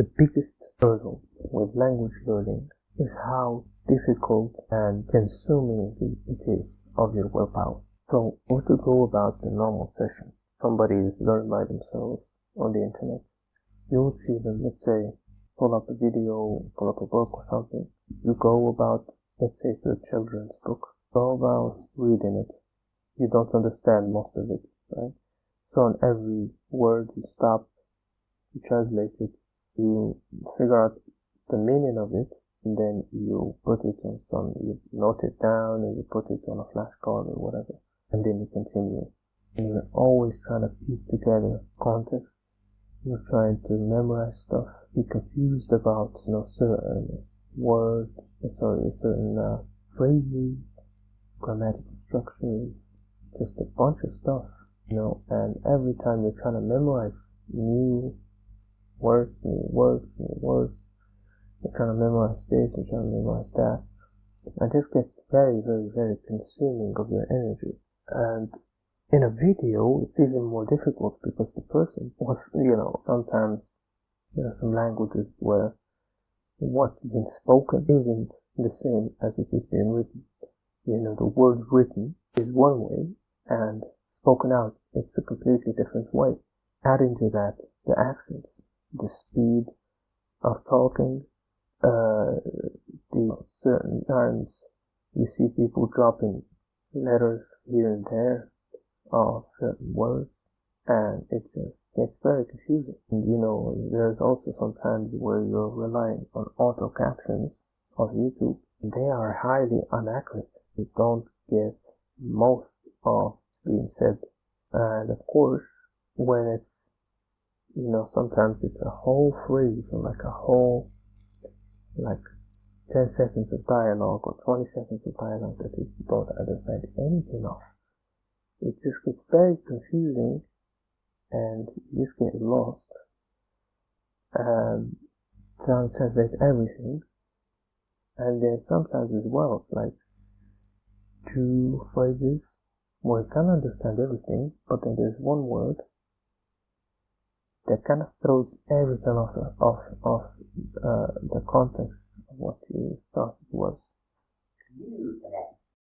The biggest hurdle with language learning is how difficult and consuming it is of your willpower. So, what to go about the normal session? Somebody is learning by themselves on the internet. You would see them, let's say, pull up a video, pull up a book or something. You go about, let's say it's a children's book. Go about reading it. You don't understand most of it, right? So on every word you stop, you translate it, you figure out the meaning of it, and then you put it on you note it down, or you put it on a flashcard or whatever, and then you continue. And you're always trying to piece together context. You're trying to memorize stuff, be confused about, certain words, certain phrases, grammatical structures, just a bunch of stuff, and every time you're trying to memorize new words, you're trying to memorize this, you're trying to memorize that. It just gets very, very, very consuming of your energy. And in a video, it's even more difficult because the person was, sometimes there are some languages where what's been spoken isn't the same as it is being written. The word written is one way, and spoken out is a completely different way. Adding to that, the accents, the speed of talking, the certain times you see people dropping letters here and there of certain words, and it just gets very confusing. And there's also sometimes where you're relying on auto captions of YouTube. They are highly inaccurate. You don't get most of what's being said. And of course, when it's, sometimes it's a whole phrase or like 10 seconds of dialogue or 20 seconds of dialogue that you don't understand anything of. It just gets very confusing and you just get lost trying to translate everything. And then sometimes as well, it's like 2 phrases where you can understand everything, but then there's one word that kind of throws everything off the context of what you thought it was.